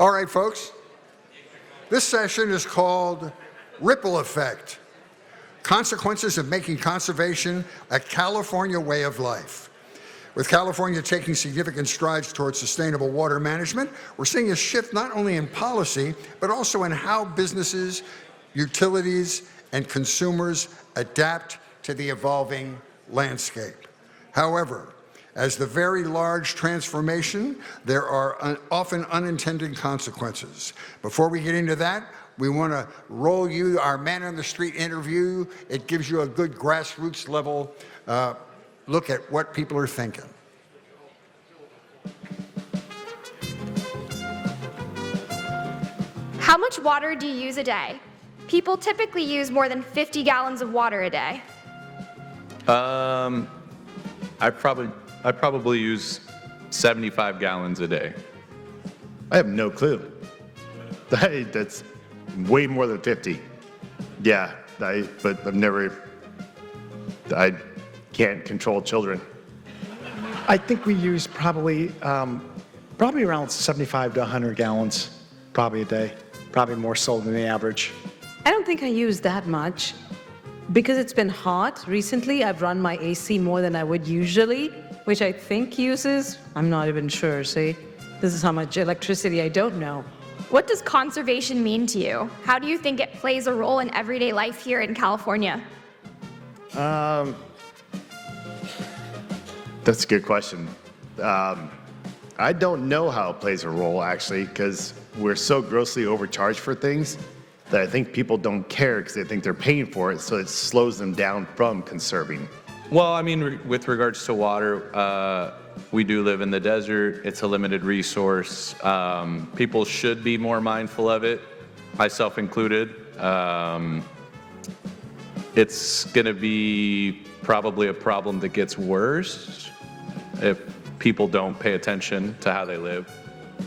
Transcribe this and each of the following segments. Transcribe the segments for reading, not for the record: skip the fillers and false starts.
All right, folks. This session is called Ripple Effect, Consequences of Making Conservation a California Way of Life. With California taking significant strides towards sustainable water management, we're seeing a shift not only in policy, but also in how businesses, utilities, and consumers adapt to the evolving landscape. However, as the very large transformation, there are often unintended consequences. Before we get into that, we want to roll you our man on the street interview. It gives you a good grassroots level look at what people are thinking. How much water do you use a day? People typically use more than 50 gallons of water a day. I probably use 75 gallons a day. I have no clue. That's way more than 50. Yeah, but I can't control children. I think we use probably around 75 to 100 gallons probably a day, probably more so than the average. I don't think I use that much. Because it's been hot recently, I've run my AC more than I would usually, which I think uses, I'm not even sure, see? This is how much electricity I don't know. What does conservation mean to you? How do you think it plays a role in everyday life here in California? That's a good question. I don't know how it plays a role, actually, because we're so grossly overcharged for things that I think people don't care because they think they're paying for it, so it slows them down from conserving. Well, I mean, with regards to water, we do live in the desert. It's a limited resource. People should be more mindful of it, myself included. It's going to be probably a problem that gets worse if people don't pay attention to how they live.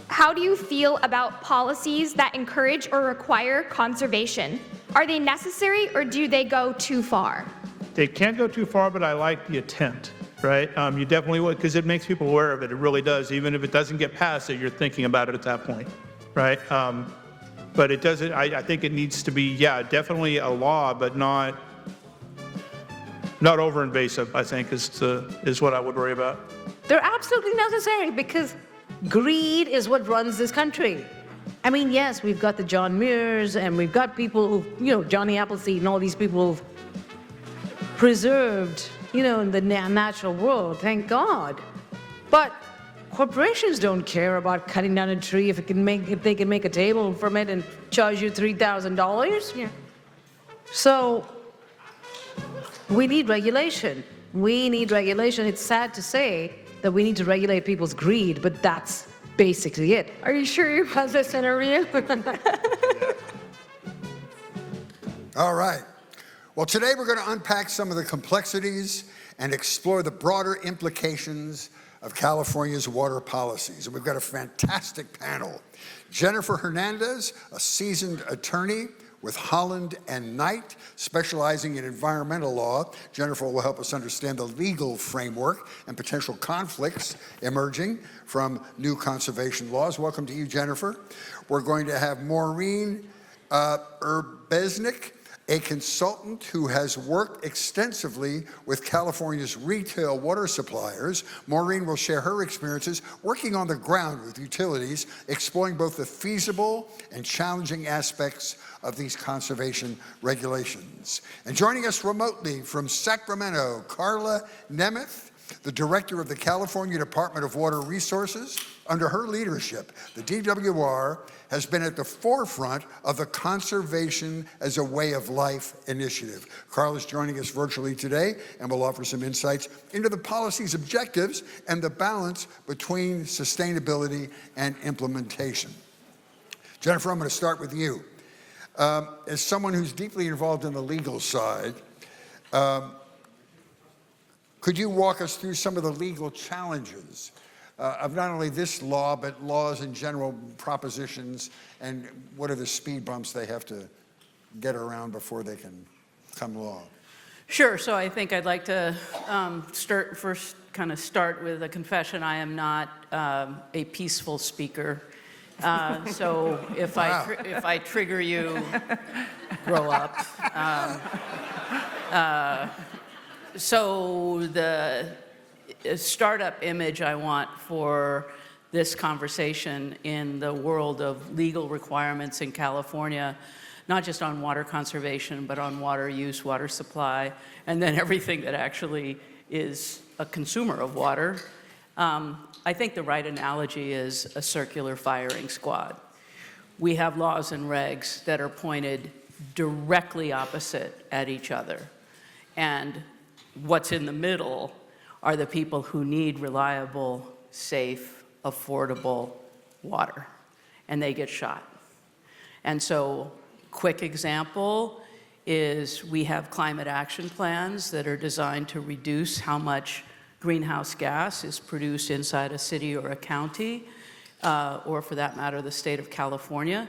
How do you feel about policies that encourage or require conservation? Are they necessary or do they go too far? They can't go too far, but I like the intent, right? You definitely would, because it makes people aware of it. It really does. Even if it doesn't get passed, that you're thinking about it at that point, right? But it doesn't, I think it needs to be, yeah, definitely a law, but not over invasive, I think, is what I would worry about. They're absolutely necessary because greed is what runs this country. I mean, yes, we've got the John Muirs and we've got people who, Johnny Appleseed and all these people who've preserved, in the natural world, thank God. But corporations don't care about cutting down a tree if they can make a table from it and charge you $3,000. Yeah. So we need regulation. It's sad to say that we need to regulate people's greed, but that's basically it. Are you sure you have this interview? All right. Well, today we're going to unpack some of the complexities and explore the broader implications of California's water policies. And we've got a fantastic panel. Jennifer Hernandez, a seasoned attorney with Holland and Knight, specializing in environmental law. Jennifer will help us understand the legal framework and potential conflicts emerging from new conservation laws. Welcome to you, Jennifer. We're going to have Maureen Erbeznik, a consultant who has worked extensively with California's retail water suppliers. Maureen will share her experiences working on the ground with utilities, exploring both the feasible and challenging aspects of these conservation regulations. And joining us remotely from Sacramento, Karla Nemeth, the director of the California Department of Water Resources. Under her leadership, the DWR has been at the forefront of the Conservation as a Way of Life initiative. Karla is joining us virtually today and will offer some insights into the policy's objectives and the balance between sustainability and implementation. Jennifer, I'm going to start with you. As someone who's deeply involved in the legal side, could you walk us through some of the legal challenges of not only this law, but laws in general, propositions, and what are the speed bumps they have to get around before they can become law? Sure. So I think I'd like to start with a confession. I am not a peaceful speaker. So if I trigger you, grow up. So the startup image I want for this conversation in the world of legal requirements in California, not just on water conservation, but on water use, water supply, and then everything that actually is a consumer of water. I think the right analogy is a circular firing squad. We have laws and regs that are pointed directly opposite at each other. And what's in the middle are the people who need reliable, safe, affordable water, and they get shot. And so, quick example is we have climate action plans that are designed to reduce how much greenhouse gas is produced inside a city or a county, or for that matter, the state of California.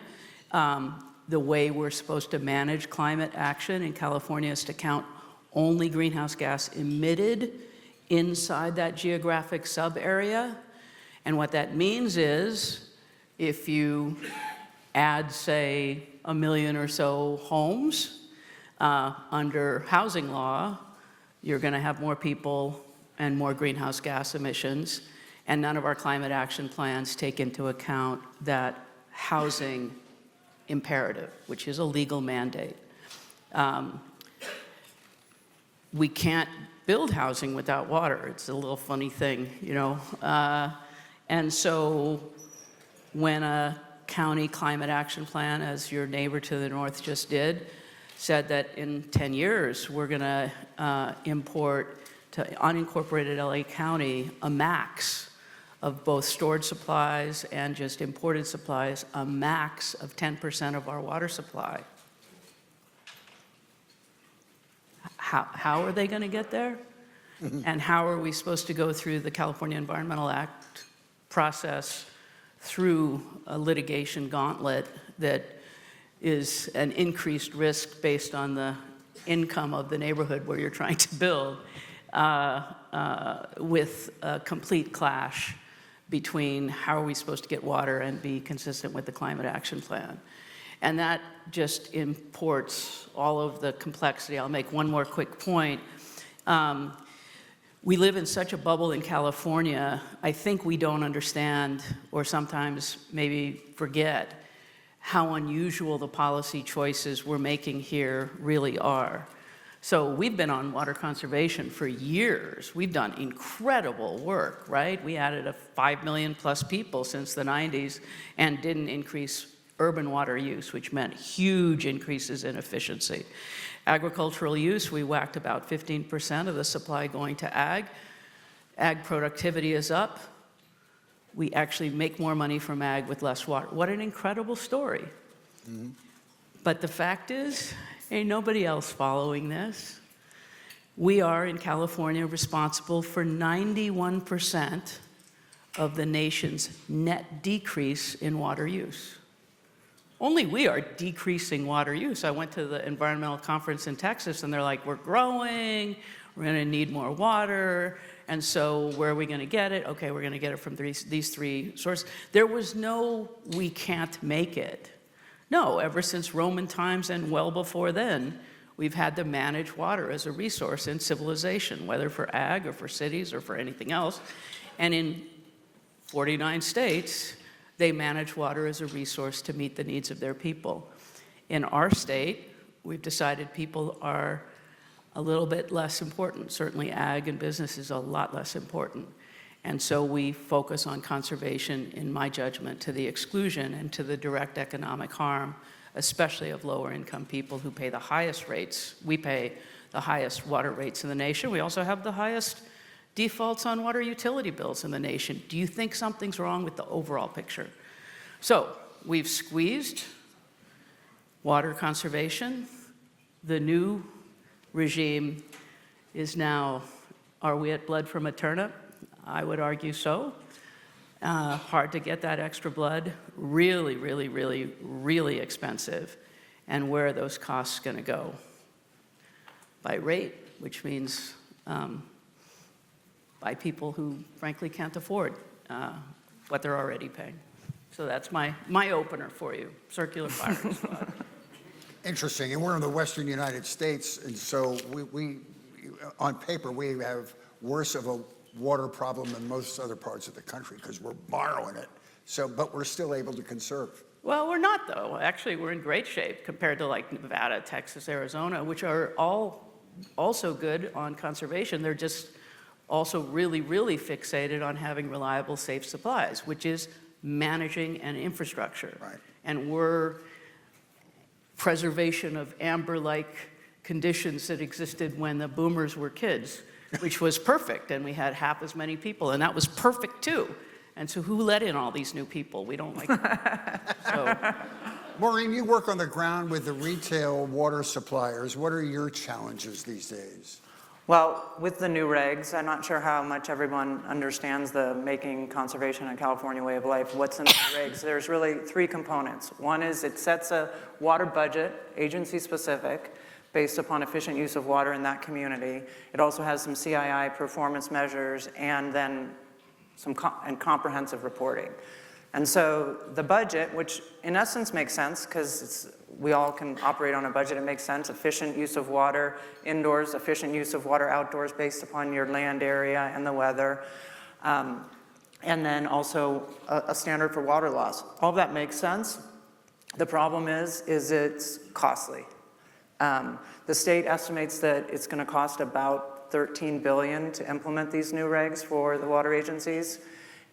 The way we're supposed to manage climate action in California is to count only greenhouse gas emitted inside that geographic sub-area. And what that means is if you add, say, 1 million or so homes under housing law, you're going to have more people and more greenhouse gas emissions. And none of our climate action plans take into account that housing imperative, which is a legal mandate. We can't build housing without water. It's a little funny thing, you know. And so when a county climate action plan, as your neighbor to the north just did, said that in 10 years we're going to import to unincorporated LA County a max of both stored supplies and just imported supplies, a max of 10% of our water supply. How are they going to get there? And how are we supposed to go through the California Environmental Act process through a litigation gauntlet that is an increased risk based on the income of the neighborhood where you're trying to build, with a complete clash between how are we supposed to get water and be consistent with the climate action plan. And that just imports all of the complexity. I'll make one more quick point. We live in such a bubble in California, I think we don't understand, or sometimes maybe forget, how unusual the policy choices we're making here really are. So we've been on water conservation for years. We've done incredible work, right? We added 5 million plus people since the 90s and didn't increase urban water use, which meant huge increases in efficiency. Agricultural use, we whacked about 15% of the supply going to ag. Ag productivity is up. We actually make more money from ag with less water. What an incredible story. Mm-hmm. But the fact is, ain't nobody else following this. We are in California responsible for 91% of the nation's net decrease in water use. Only we are decreasing water use. I went to the environmental conference in Texas, and they're like, we're growing, we're going to need more water, and so where are we going to get it? Okay, we're going to get it from these three sources. There was no, we can't make it. No, ever since Roman times and well before then, we've had to manage water as a resource in civilization, whether for ag or for cities or for anything else. And in 49 states, they manage water as a resource to meet the needs of their people. In our state, we've decided people are a little bit less important. Certainly ag and business is a lot less important. And so we focus on conservation, in my judgment, to the exclusion and to the direct economic harm, especially of lower income people who pay the highest rates. We pay the highest water rates in the nation. We also have the highest defaults on water utility bills in the nation. Do you think something's wrong with the overall picture? So we've squeezed water conservation. The new regime is now, are we at blood from a turnip? I would argue so. Hard to get that extra blood. Really, really, really, really expensive. And where are those costs going to go? By rate, which means by people who frankly can't afford what they're already paying. So that's my opener for you, circular firing squad. Interesting, and we're in the western United States, and so we on paper, we have worse of a water problem than most other parts of the country because we're borrowing it. So, but we're still able to conserve. Well, we're not, though. Actually, we're in great shape compared to like Nevada, Texas, Arizona, which are all also good on conservation. They're just also really, really fixated on having reliable, safe supplies, which is managing an infrastructure. Right. And we're preservation of amber-like conditions that existed when the boomers were kids, which was perfect, and we had half as many people, and that was perfect too. And so who let in all these new people? We don't like that. So, Maureen, you work on the ground with the retail water suppliers. What are your challenges these days? Well, with the new regs, I'm not sure how much everyone understands the making conservation a California way of life. What's in the regs? There's really three components. One is it sets a water budget, agency specific, based upon efficient use of water in that community. It also has some CII performance measures and then some comprehensive reporting. And so the budget, which in essence makes sense because we all can operate on a budget, it makes sense, efficient use of water indoors, efficient use of water outdoors based upon your land area and the weather, and then also a standard for water loss. All of that makes sense. The problem is it's costly. The state estimates that it's going to cost about $13 billion to implement these new regs for the water agencies,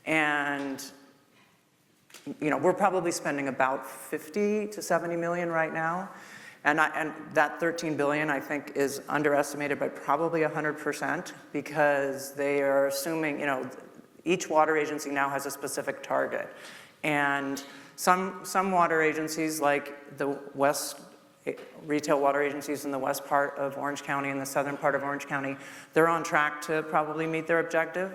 and we're probably spending about 50 to 70 million right now, and that 13 billion I think is underestimated by probably 100% because they are assuming each water agency now has a specific target, and some water agencies like the West retail water agencies in the west part of Orange County and the southern part of Orange County, they're on track to probably meet their objective.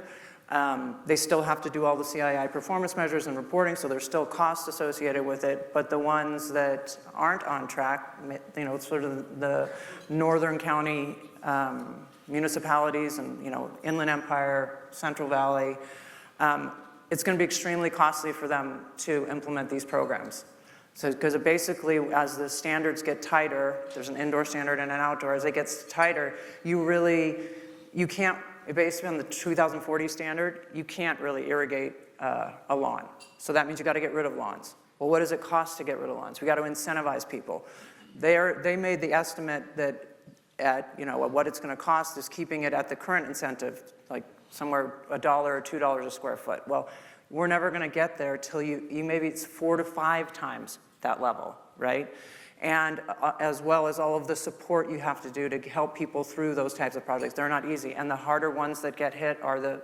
They still have to do all the CII performance measures and reporting, so there's still costs associated with it, but the ones that aren't on track, sort of the northern county municipalities and, Inland Empire, Central Valley, it's going to be extremely costly for them to implement these programs. So, because basically, as the standards get tighter, there's an indoor standard and an outdoor, as it gets tighter, you can't, based on the 2040 standard, you can't really irrigate a lawn. So that means you got to get rid of lawns. Well, what does it cost to get rid of lawns? We got to incentivize people. They made the estimate that at what it's going to cost is keeping it at the current incentive, like somewhere $1 or $2 a square foot. Well, we're never going to get there till you maybe it's 4 to 5 times that level, right? And as well as all of the support you have to do to help people through those types of projects. They're not easy. And the harder ones that get hit are the,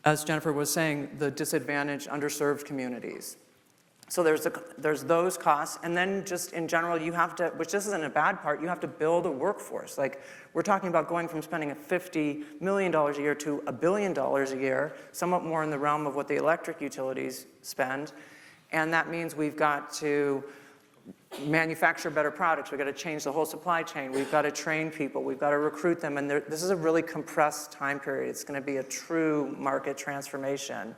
as Jennifer was saying, the disadvantaged, underserved communities. So there's those costs. And then just in general, you have to, which this isn't a bad part, you have to build a workforce. Like we're talking about going from spending $50 million a year to $1 billion a year, somewhat more in the realm of what the electric utilities spend. And that means we've got to manufacture better products. We've got to change the whole supply chain. We've got to train people. We've got to recruit them. And this is a really compressed time period. It's going to be a true market transformation.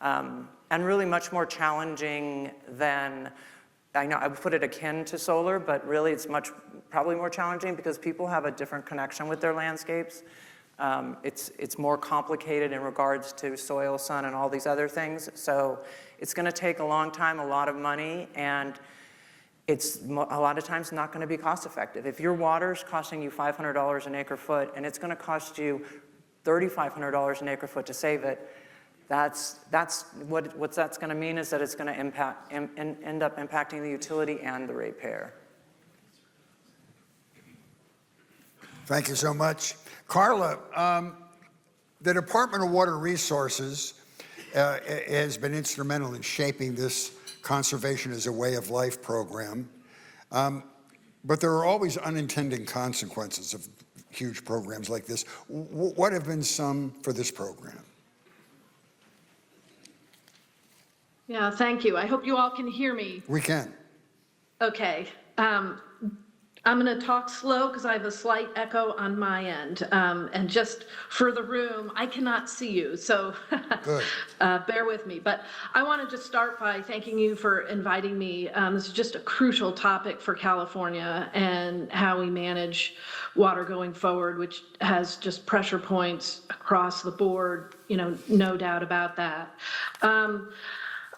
And really much more challenging than, I know I would put it akin to solar, but really it's probably more challenging because people have a different connection with their landscapes. It's more complicated in regards to soil, sun, and all these other things. So it's going to take a long time, a lot of money, and it's a lot of times not going to be cost effective. If your water's costing you $500 an acre foot and it's going to cost you $3,500 an acre foot to save it, that's what that's going to mean is that it's going to end up impacting the utility and the ratepayer. Thank you so much. Karla, the Department of Water Resources has been instrumental in shaping this Conservation as a Way of Life program, but there are always unintended consequences of huge programs like this. What have been some for this program? Yeah, thank you. I hope you all can hear me. We can. Okay. I'm going to talk slow because I have a slight echo on my end. And just for the room, I cannot see you, so Good. bear with me. But I want to just start by thanking you for inviting me. This is just a crucial topic for California and how we manage water going forward, which has just pressure points across the board, no doubt about that.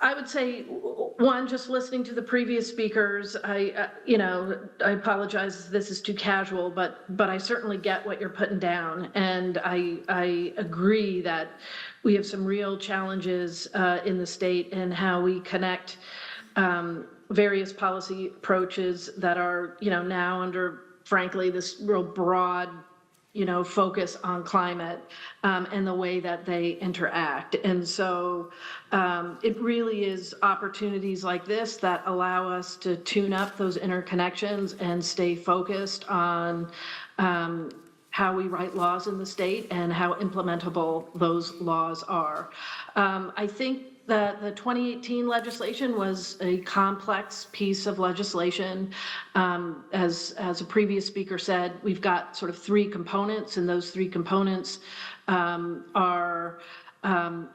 I would say, one, just listening to the previous speakers, I apologize if this is too casual, but I certainly get what you're putting down. And I agree that we have some real challenges in the state and how we connect various policy approaches that are, now under, frankly, this real broad focus on climate and the way that they interact. And so it really is opportunities like this that allow us to tune up those interconnections and stay focused on how we write laws in the state and how implementable those laws are. I think that the 2018 legislation was a complex piece of legislation. As a previous speaker said, we've got sort of three components, and those three components are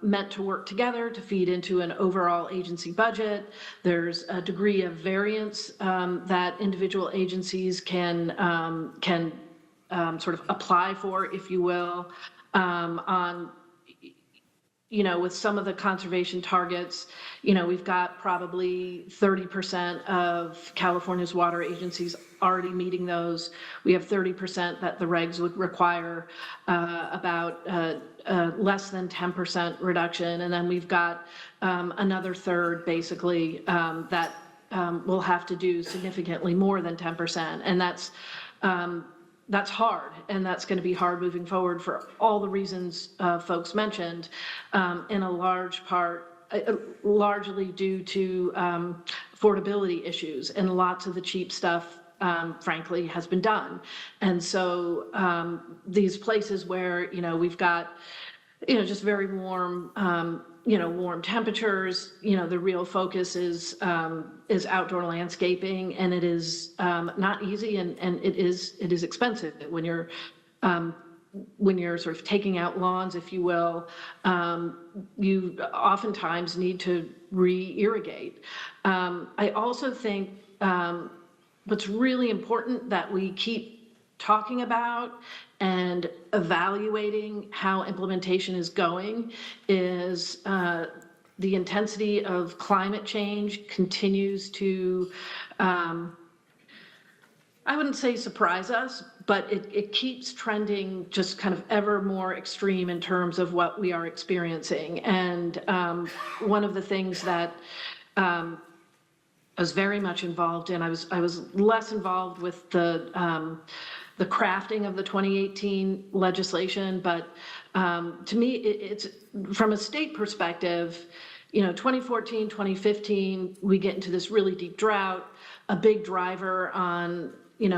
meant to work together to feed into an overall agency budget. There's a degree of variance that individual agencies can sort of apply for, if you will, on with some of the conservation targets, we've got probably 30% of California's water agencies already meeting those. We have 30% that the regs would require, about less than 10% reduction. And then we've got another third, basically, that will have to do significantly more than 10%. And that's hard, and that's going to be hard moving forward for all the reasons folks mentioned, in a large part, largely due to affordability issues, and lots of the cheap stuff, frankly, has been done. And so these places where, we've got, just very warm, warm temperatures, the real focus is outdoor landscaping, and it is not easy, and it is expensive when you're sort of taking out lawns, if you will. You oftentimes need to re-irrigate. I also think what's really important that we keep talking about and evaluating how implementation is going is the intensity of climate change continues to, I wouldn't say surprise us, but it keeps trending just kind of ever more extreme in terms of what we are experiencing. And one of the things that I was very much involved in, I was less involved with the crafting of the 2018 legislation, but to me, it's from a state perspective, 2014, 2015, we get into this really deep drought, a big driver on,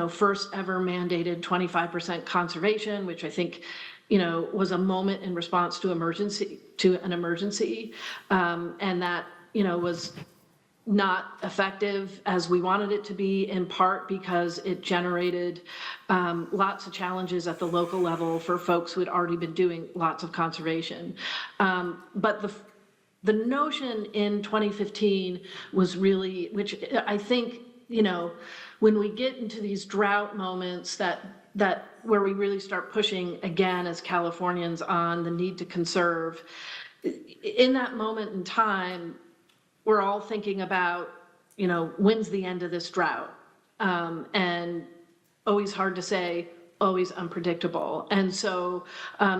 first ever mandated 25% conservation, which I think, was a moment in response to an emergency, and that, was not effective as we wanted it to be, in part because it generated lots of challenges at the local level for folks who had already been doing lots of conservation. But the notion in 2015 was really, which I think, when we get into these drought moments that where we really start pushing again as Californians on the need to conserve, in that moment in time, we're all thinking about, when's the end of this drought? And always hard to say, always unpredictable. And so,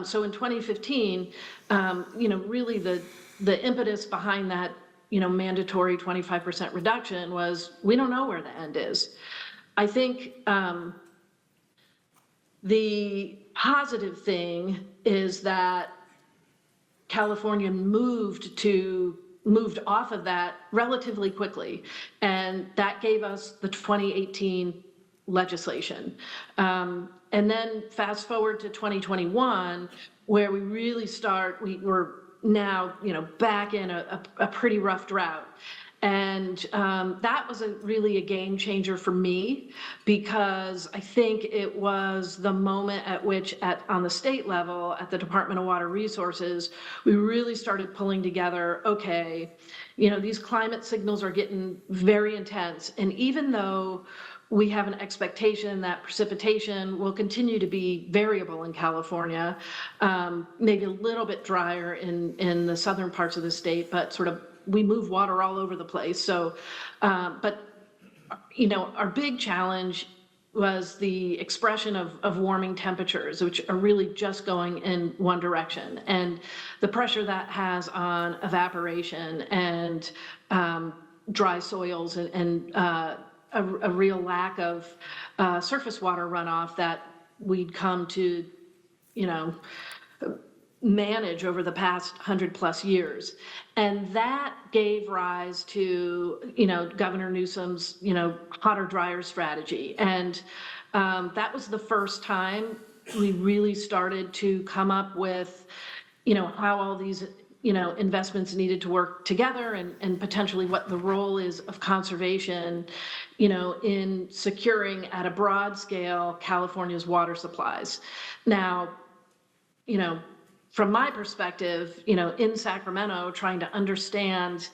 so in 2015, really the impetus behind that, mandatory 25% reduction was, we don't know where the end is. I think the positive thing is that California moved off of that relatively quickly, and that gave us the 2018 legislation. And then fast forward to 2021, where we really we're now, back in a pretty rough drought. And that was really a game changer for me, because I think it was the moment at which on the state level, at the Department of Water Resources, we really started pulling together, okay, these climate signals are getting very intense. And even though we have an expectation that precipitation will continue to be variable in California, maybe a little bit drier in the southern parts of the state, but sort of we move water all over the place. So, but our big challenge was the expression of warming temperatures, which are really just going in one direction, and the pressure that has on evaporation and dry soils and a real lack of surface water runoff that we'd come to, manage over the past 100+ years. And that gave rise to, Governor Newsom's, hotter, drier strategy. And that was the first time we really started to come up with, how all these, investments needed to work together, and potentially what the role is of conservation, in securing at a broad scale California's water supplies. Now, from my perspective, in Sacramento, trying to understand,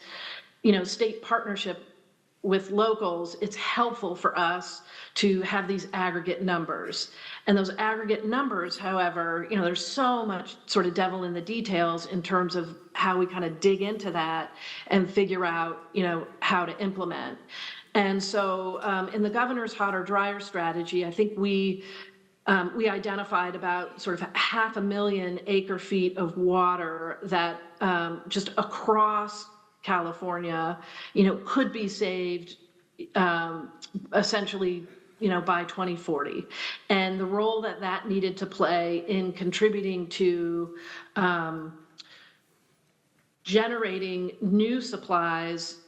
state partnership with locals, it's helpful for us to have these aggregate numbers. And those aggregate numbers, however, there's so much sort of devil in the details in terms of how we kind of dig into that and figure out, how to implement. And so in the governor's hotter, drier strategy, I think we identified about sort of 500,000 acre-feet of water that just across California, could be saved essentially, by 2040. And the role that needed to play in contributing to generating new supplies,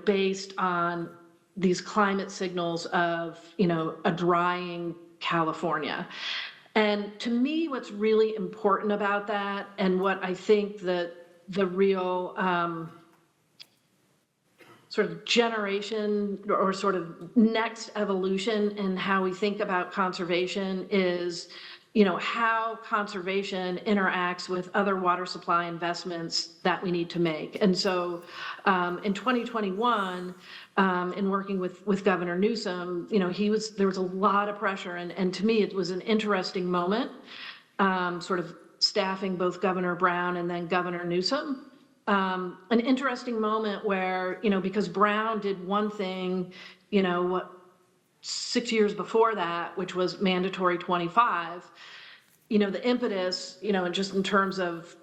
based on these climate signals of, a drying California. And to me, what's really important about that, and what I think the real sort of generation or sort of next evolution in how we think about conservation is, how conservation interacts with other water supply investments that we need to make. And so in 2021, in working with Governor Newsom, there was a lot of pressure, and to me, it was an interesting moment, sort of staffing both Governor Brown and then Governor Newsom. An interesting moment where, because Brown did one thing, 6 years before that, which was mandatory 25, the impetus, just in terms of,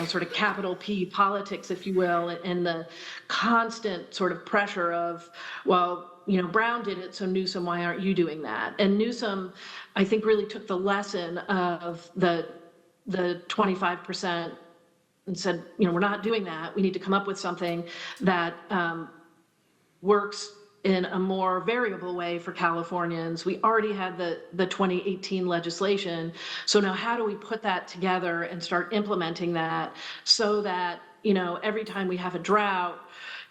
sort of capital P politics, if you will, and the constant sort of pressure of, well, Brown did it, so Newsom, why aren't you doing that? And Newsom, I think, really took the lesson of the 25% and said, we're not doing that. We need to come up with something that works in a more variable way for Californians. We already had the 2018 legislation. So now how do we put that together and start implementing that so that, every time we have a drought,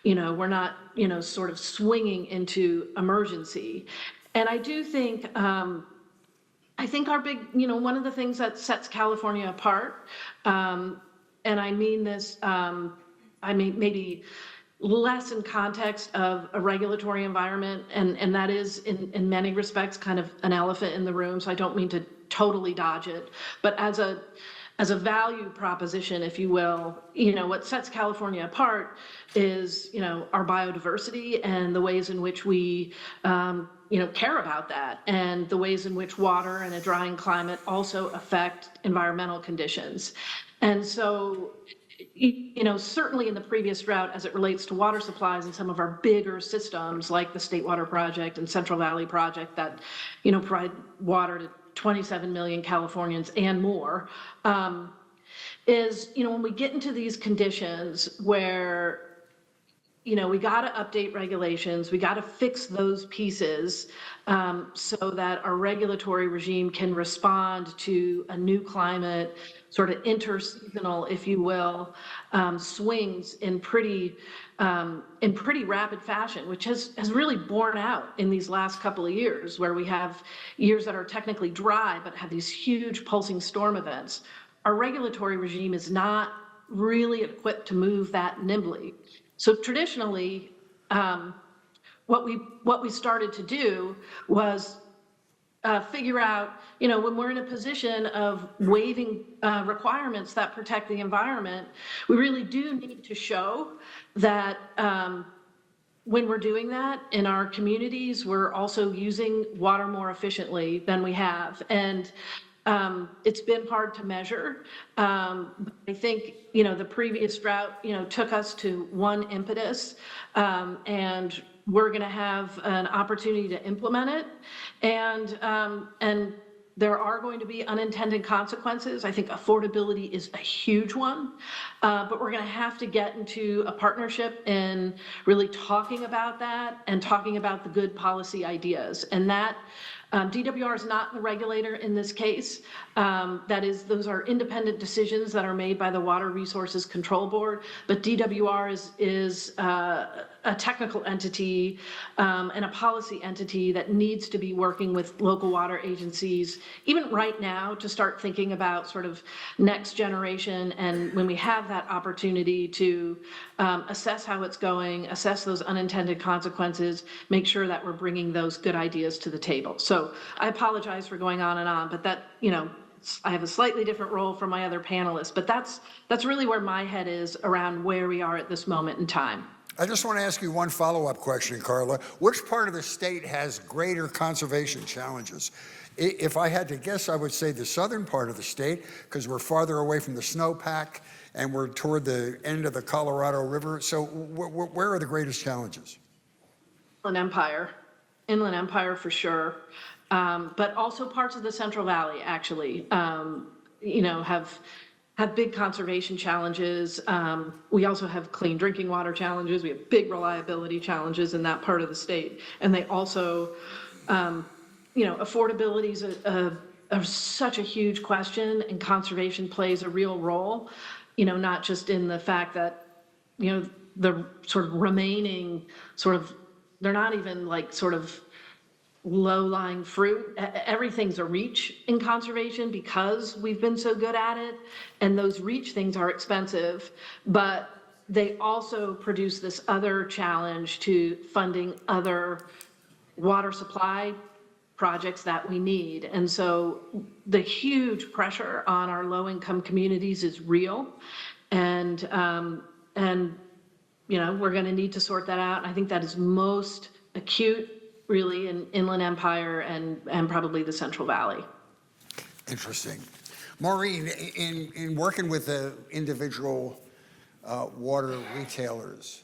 we're not, sort of swinging into emergency. And I do think, our big, one of the things that sets California apart, and I mean this, maybe less in context of a regulatory environment, and that is in many respects kind of an elephant in the room, so I don't mean to totally dodge it, but as a value proposition, if you will, what sets California apart is, our biodiversity and the ways in which we, care about that, and the ways in which water and a drying climate also affect environmental conditions. And so, certainly in the previous drought, as it relates to water supplies and some of our bigger systems like the State Water Project and Central Valley Project that, provide water to 27 million Californians and more, is, when we get into these conditions where we got to update regulations. We got to fix those pieces so that our regulatory regime can respond to a new climate, sort of interseasonal, if you will, swings in pretty rapid fashion, which has really borne out in these last couple of years, where we have years that are technically dry but have these huge pulsing storm events. Our regulatory regime is not really equipped to move that nimbly. So traditionally, what we started to do was figure out, when we're in a position of waiving requirements that protect the environment, we really do need to show that when we're doing that in our communities, we're also using water more efficiently than we have. And it's been hard to measure. I think, the previous drought, took us to one impetus, and we're going to have an opportunity to implement it. And there are going to be unintended consequences. I think affordability is a huge one, but we're going to have to get into a partnership in really talking about that and talking about the good policy ideas. And that DWR is not the regulator in this case. Those are independent decisions that are made by the Water Resources Control Board, but DWR is a technical entity and a policy entity that needs to be working with local water agencies, even right now, to start thinking about sort of next generation. And when we have that opportunity to assess how it's going, assess those unintended consequences, make sure that we're bringing those good ideas to the table. So I apologize for going on, but that, I have a slightly different role from my other panelists, but that's really where my head is around where we are at this moment in time. I just want to ask you one follow-up question, Karla. Which part of the state has greater conservation challenges? If I had to guess, I would say the southern part of the state, because we're farther away from the snowpack and we're toward the end of the Colorado River. So where are the greatest challenges? Inland Empire for sure, but also parts of the Central Valley actually, have big conservation challenges. We also have clean drinking water challenges. We have big reliability challenges in that part of the state. And they also, affordability is such a huge question, and conservation plays a real role, not just in the fact that, the sort of remaining they're not even like sort of low-lying fruit. Everything's a reach in conservation because we've been so good at it. And those reach things are expensive, but they also produce this other challenge to funding other water supply projects that we need. And so the huge pressure on our low-income communities is real. And we're going to need to sort that out. I think that is most acute really in Inland Empire and probably the Central Valley. Interesting. Maureen, in working with the individual water retailers,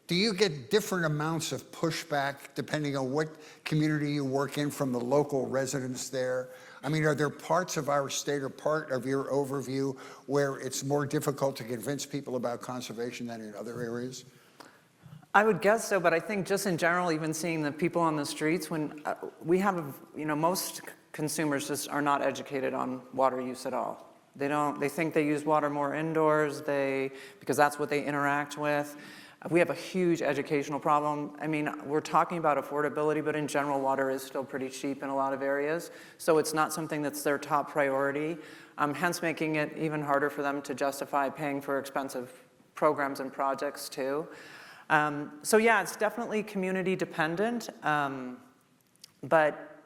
do you get different amounts of pushback depending on what community you work in from the local residents there? I mean, are there parts of our state or part of your overview where it's more difficult to convince people about conservation than in other areas? I would guess so, but I think just in general, even seeing the people on the streets, when we have, most consumers just are not educated on water use at all. They think they use water more indoors, because that's what they interact with. We have a huge educational problem. I mean, we're talking about affordability, but in general, water is still pretty cheap in a lot of areas. So it's not something that's their top priority, hence making it even harder for them to justify paying for expensive programs and projects too. So yeah, it's definitely community dependent, but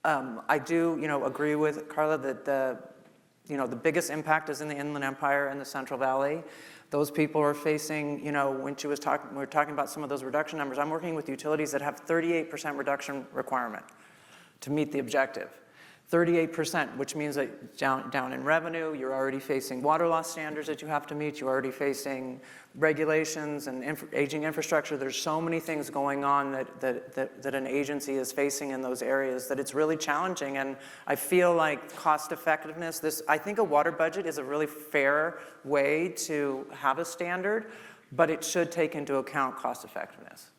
I do, agree with Karla that the biggest impact is in the Inland Empire and the Central Valley. Those people are facing, when we were talking about some of those reduction numbers, I'm working with utilities that have 38% reduction requirement to meet the objective. 38%, which means that down in revenue, you're already facing water loss standards that you have to meet, you're already facing regulations and aging infrastructure. There's so many things going on that an agency is facing in those areas that it's really challenging. And I feel like cost effectiveness, I think a water budget is a really fair way to have a standard, but it should take into account cost effectiveness.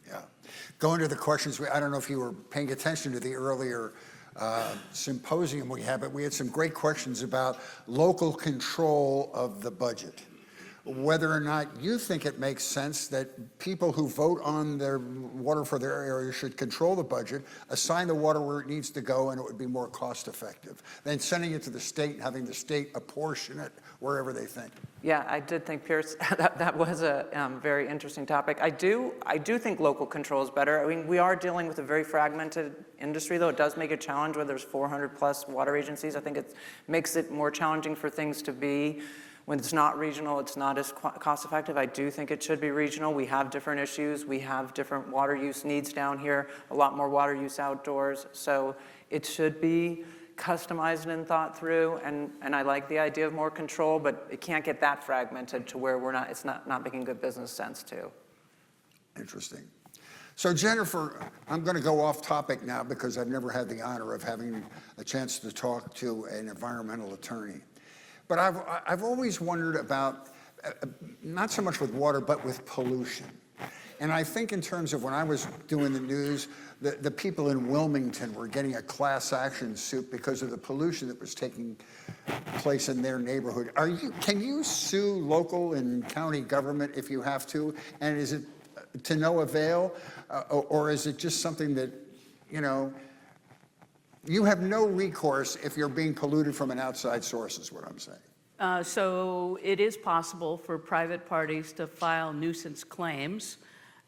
Yeah. Going to the questions, I don't know if you were paying attention to the earlier symposium we had, but we had some great questions about local control of the budget. Whether or not you think it makes sense that people who vote on their water for their area should control the budget, assign the water where it needs to go, and it would be more cost effective than sending it to the state and having the state apportion it wherever they think. Yeah, I did think, Pierce, that was a very interesting topic. I do think local control is better. I mean, we are dealing with a very fragmented industry, though. It does make a challenge where there's 400 plus water agencies. I think it makes it more challenging for things to be. When it's not regional, it's not as cost effective. I do think it should be regional. We have different issues. We have different water use needs down here, a lot more water use outdoors. So it should be customized and thought through. And I like the idea of more control, but it can't get that fragmented to where it's not making good business sense too. Interesting. So Jennifer, I'm going to go off topic now because I've never had the honor of having a chance to talk to an environmental attorney. But I've always wondered about, not so much with water, but with pollution. And I think in terms of when I was doing the news, the people in Wilmington were getting a class action suit because of the pollution that was taking place in their neighborhood. Can you sue local and county government if you have to? And is it to no avail? Or is it just something that, you have no recourse if you're being polluted from an outside source, is what I'm saying. So it is possible for private parties to file nuisance claims.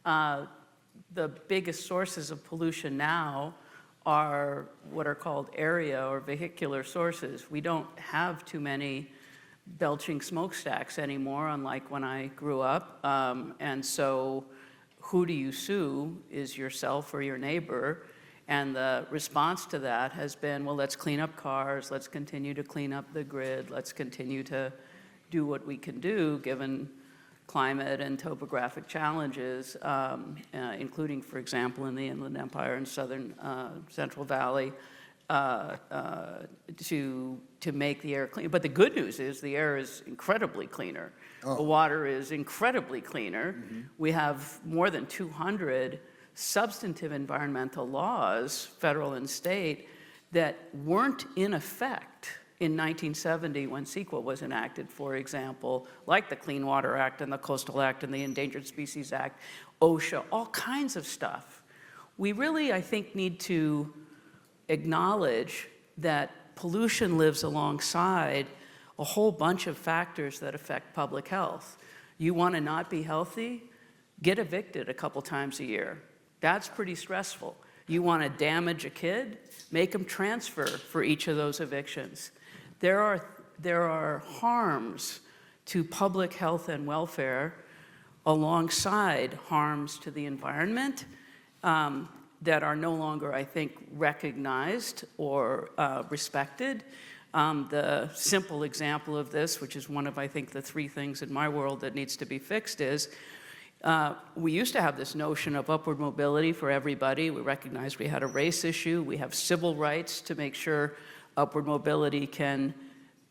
The biggest sources of pollution now are what are called area or vehicular sources. We don't have too many belching smokestacks anymore, unlike when I grew up. And so who do you sue is yourself or your neighbor. And the response to that has been, well, let's clean up cars, let's continue to clean up the grid, let's continue to do what we can do given climate and topographic challenges, including, for example, in the Inland Empire and southern Central Valley, to make the air clean. But the good news is the air is incredibly cleaner. Oh. The water is incredibly cleaner. Mm-hmm. We have more than 200 substantive environmental laws, federal and state, that weren't in effect in 1970 when CEQA was enacted, for example, like the Clean Water Act and the Coastal Act and the Endangered Species Act, OSHA, all kinds of stuff. We really, I think, need to acknowledge that pollution lives alongside a whole bunch of factors that affect public health. You want to not be healthy? Get evicted a couple times a year. That's pretty stressful. You want to damage a kid? Make them transfer for each of those evictions. There are harms to public health and welfare alongside harms to the environment that are no longer, I think, recognized or respected. The simple example of this, which is one of, I think, the three things in my world that needs to be fixed is, we used to have this notion of upward mobility for everybody. We recognized we had a race issue. We have civil rights to make sure upward mobility can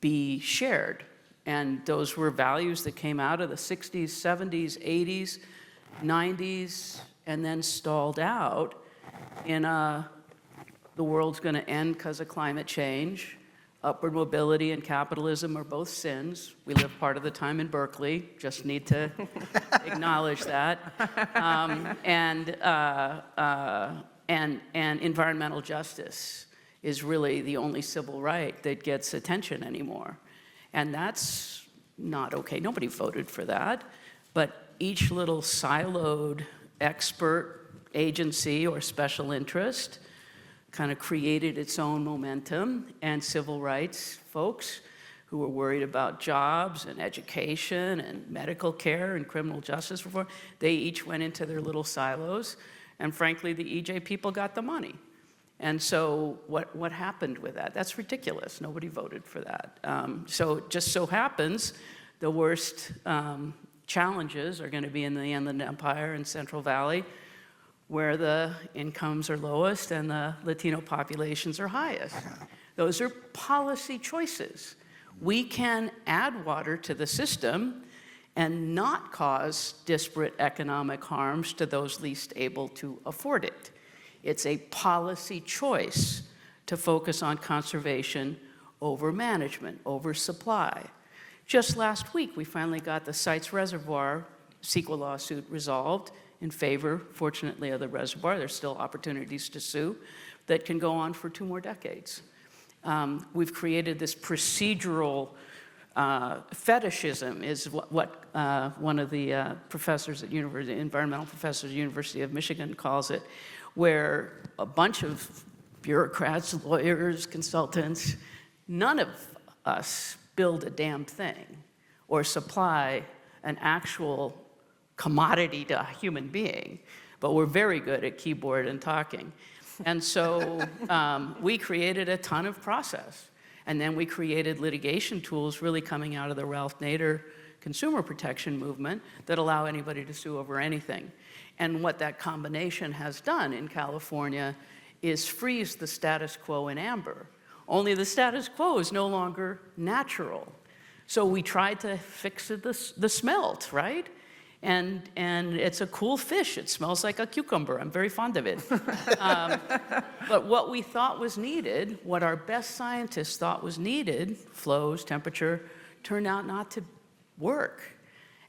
be shared. And those were values that came out of the 60s, 70s, 80s, 90s, and then stalled out in the world's going to end because of climate change. Upward mobility and capitalism are both sins. We live part of the time in Berkeley, just need to acknowledge that. And environmental justice is really the only civil right that gets attention anymore. And that's not okay. Nobody voted for that. But each little siloed expert agency or special interest kind of created its own momentum, and civil rights folks who were worried about jobs and education and medical care and criminal justice reform, they each went into their little silos, and frankly, the EJ people got the money. And so what happened with that? That's ridiculous. Nobody voted for that. So it just so happens the worst challenges are going to be in the Inland Empire and Central Valley, where the incomes are lowest and the Latino populations are highest. Those are policy choices. We can add water to the system and not cause disparate economic harms to those least able to afford it. It's a policy choice to focus on conservation over management, over supply. Just last week, we finally got the Sites Reservoir CEQA lawsuit resolved in favor, fortunately, of the reservoir. There's still opportunities to sue that can go on for 2 more decades. We've created this procedural fetishism, is what one of the professors at environmental professors at the University of Michigan calls it, where a bunch of bureaucrats, lawyers, consultants, none of us build a damn thing or supply an actual commodity to a human being, but we're very good at keyboard and talking. And so we created a ton of process. And then we created litigation tools really coming out of the Ralph Nader consumer protection movement that allow anybody to sue over anything. And what that combination has done in California is freeze the status quo in amber. Only the status quo is no longer natural. So we tried to fix the smelt, right? And it's a cool fish. It smells like a cucumber. I'm very fond of it. But what we thought was needed, what our best scientists thought was needed, flows, temperature, turned out not to work.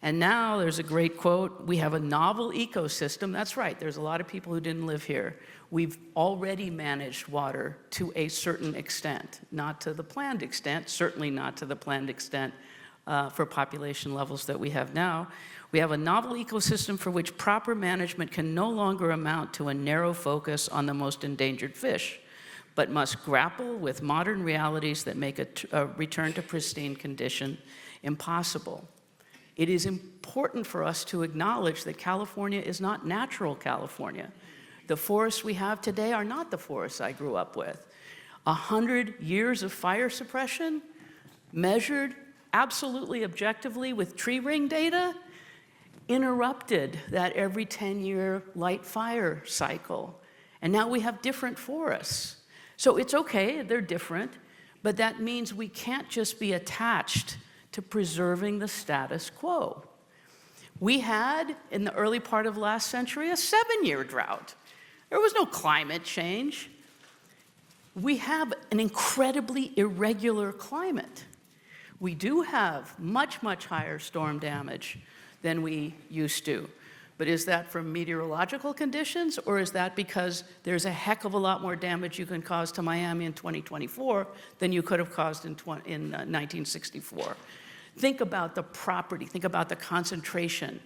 And now there's a great quote, we have a novel ecosystem. That's right, there's a lot of people who didn't live here. We've already managed water to a certain extent, not to the planned extent, certainly not to the planned extent for population levels that we have now. We have a novel ecosystem for which proper management can no longer amount to a narrow focus on the most endangered fish, but must grapple with modern realities that make a return to pristine condition impossible. It is important for us to acknowledge that California is not natural California. The forests we have today are not the forests I grew up with. 100 years of fire suppression, measured absolutely objectively with tree ring data, interrupted that every 10-year light fire cycle. And now we have different forests. So it's okay, they're different, but that means we can't just be attached to preserving the status quo. We had, in the early part of last century, a 7-year drought. There was no climate change. We have an incredibly irregular climate. We do have much, much higher storm damage than we used to. But is that from meteorological conditions, or is that because there's a heck of a lot more damage you can cause to Miami in 2024 than you could have caused in 1964? Think about the property, think about the concentration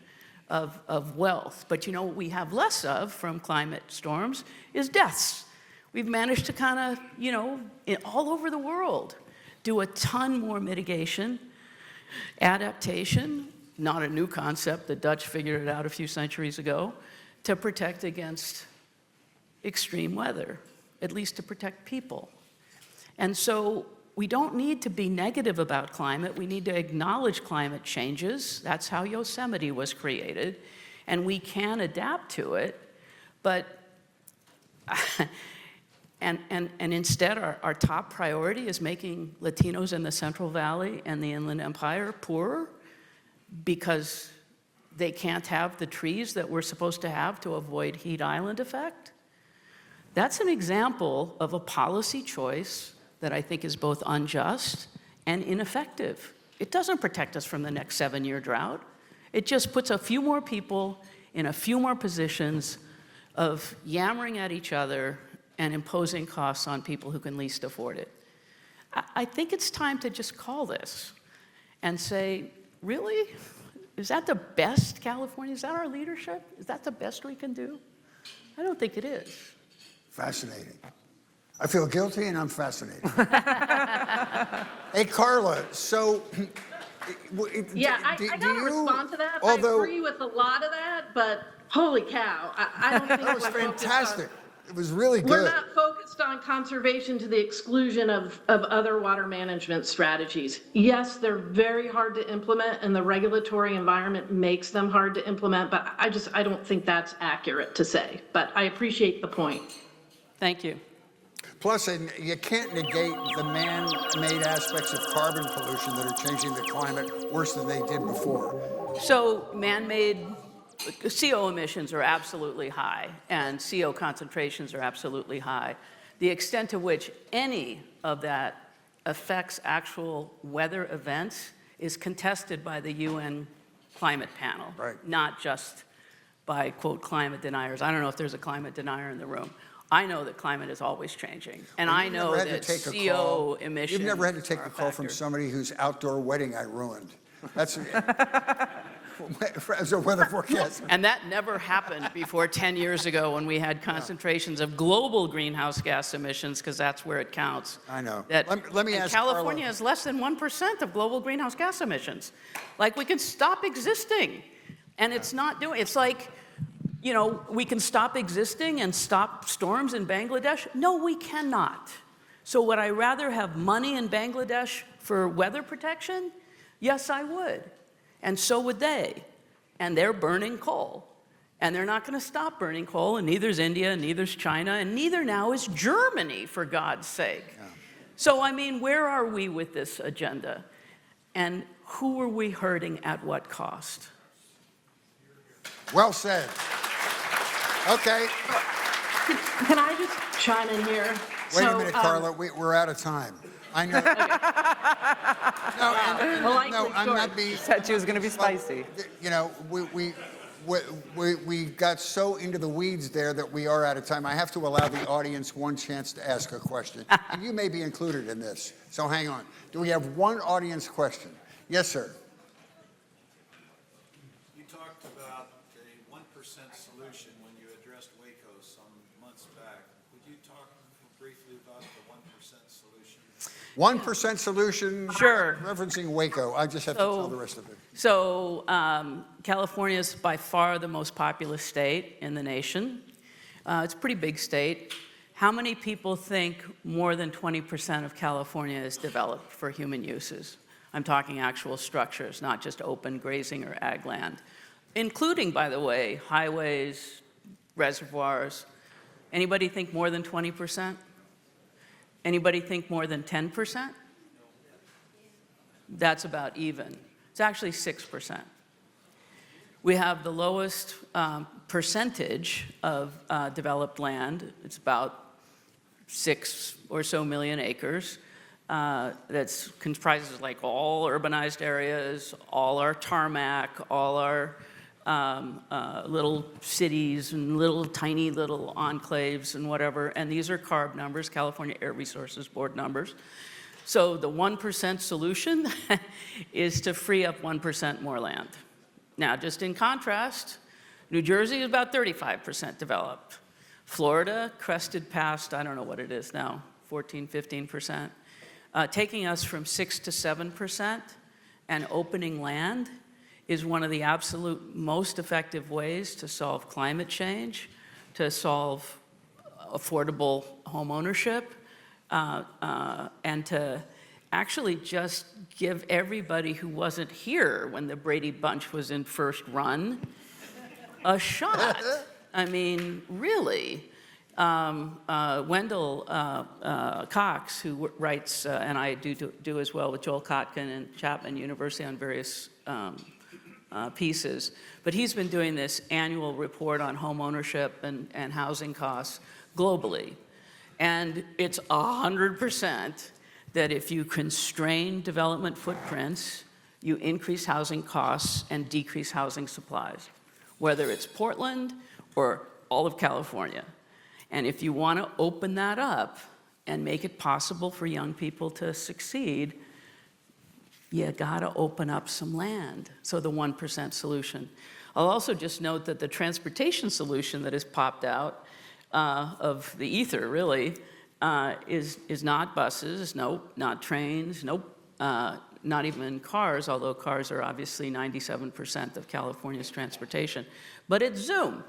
of wealth. But you know what we have less of from climate storms is deaths. We've managed to kind of, all over the world, do a ton more mitigation, adaptation, not a new concept, the Dutch figured it out a few centuries ago, to protect against extreme weather, at least to protect people. And so we don't need to be negative about climate, we need to acknowledge climate changes. That's how Yosemite was created, and we can adapt to it, but and instead our top priority is making Latinos in the Central Valley and the Inland Empire poorer, because they can't have the trees that we're supposed to have to avoid heat island effect. That's an example of a policy choice that I think is both unjust and ineffective. It doesn't protect us from the next 7-year drought. It just puts a few more people in a few more positions of yammering at each other and imposing costs on people who can least afford it. I think it's time to just call this and say, really? Is that the best California? Is that our leadership? Is that the best we can do? I don't think it is. Fascinating. I feel guilty and I'm fascinated. Hey, Karla, so... Yeah, I gotta respond to that. I agree with a lot of that, but holy cow, I don't think that was fantastic. It was really good. We're not focused on conservation to the exclusion of other water management strategies. Yes, they're very hard to implement and the regulatory environment makes them hard to implement, but I don't think that's accurate to say. But I appreciate the point. Thank you. Plus, you can't negate the man-made aspects of carbon pollution that are changing the climate worse than they did before. So man-made CO emissions are absolutely high, and CO concentrations are absolutely high. The extent to which any of that affects actual weather events is contested by the UN climate panel, not just by, quote, climate deniers. I don't know if there's a climate denier in the room. I know that climate is always changing, and I know that CO emissions. You've never had to take a call from somebody whose outdoor wedding I ruined. That's as a weather forecaster. And that never happened before 10 years ago when we had concentrations of global greenhouse gas emissions, because that's where it counts. I know. Let me ask California is less than 1% of global greenhouse gas emissions. Like, we can stop existing, and it's not doing. It's like, you know, we can stop existing and stop storms in Bangladesh. No, we cannot. So would I rather have money in Bangladesh for weather protection? Yes, I would. And so would they. And they're burning coal. And they're not going to stop burning coal, and neither's India, and neither's China, and neither now is Germany, for God's sake. Yeah. So, I mean, where are we with this agenda? And who are we hurting at what cost? Well said. Okay. Can I just chime in here? Wait a minute, Karla. We're out of time. I know. No, I'm not being. She said she was going to be spicy. You know, we got so into the weeds there that we are out of time. I have to allow the audience one chance to ask a question. And you may be included in this, so hang on. Do we have one audience question? Yes, sir. You talked about a 1% solution when you addressed Waco some months back. Would you talk briefly about the 1% solution? 1% solution. Sure. Referencing Waco. I just have to tell the rest of it. So California is by far the most populous state in the nation. It's a pretty big state. How many people think more than 20% of California is developed for human uses? I'm talking actual structures, not just open grazing or ag land, including, by the way, highways, reservoirs. Anybody think more than 20%? Anybody think more than 10%? That's about even. It's actually 6%. We have the lowest percentage of developed land. It's about 6 or so million acres. That comprises like all urbanized areas, all our tarmac, all our little cities and little tiny little enclaves and whatever. And these are CARB numbers, California Air Resources Board numbers. So the 1% solution is to free up 1% more land. Now, just in contrast, New Jersey is about 35% developed. Florida crested past, I don't know what it is now, 14, 15%. Taking us from 6 to 7% and opening land is one of the absolute most effective ways to solve climate change, to solve affordable home ownership, and to actually just give everybody who wasn't here when the Brady Bunch was in first run a shot. I mean, really. Wendell Cox, who writes, and I do as well with Joel Kotkin and Chapman University on various pieces, but he's been doing this annual report on home ownership and housing costs globally. And it's 100% that if you constrain development footprints, you increase housing costs and decrease housing supplies, whether it's Portland or all of California. And if you want to open that up and make it possible for young people to succeed, you got to open up some land. So the 1% solution. I'll also just note that the transportation solution that has popped out of the ether, really, is not buses, nope, not trains, nope, not even cars, although cars are obviously 97% of California's transportation. But it's Zoom.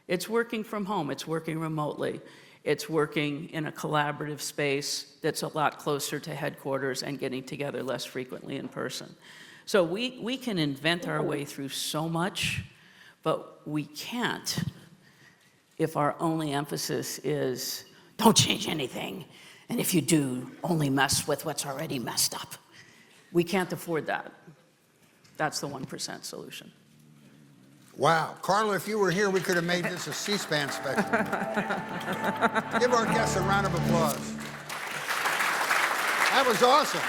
It's working from home. It's working remotely. It's working in a collaborative space that's a lot closer to headquarters and getting together less frequently in person. So we can invent our way through so much, but we can't if our only emphasis is don't change anything, and if you do, only mess with what's already messed up. We can't afford that. That's the 1% solution. Wow. Karla, if you were here, we could have made this a C-SPAN special. Give our guests a round of applause. That was awesome.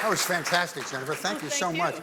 That was fantastic, Jennifer. Thank you so much.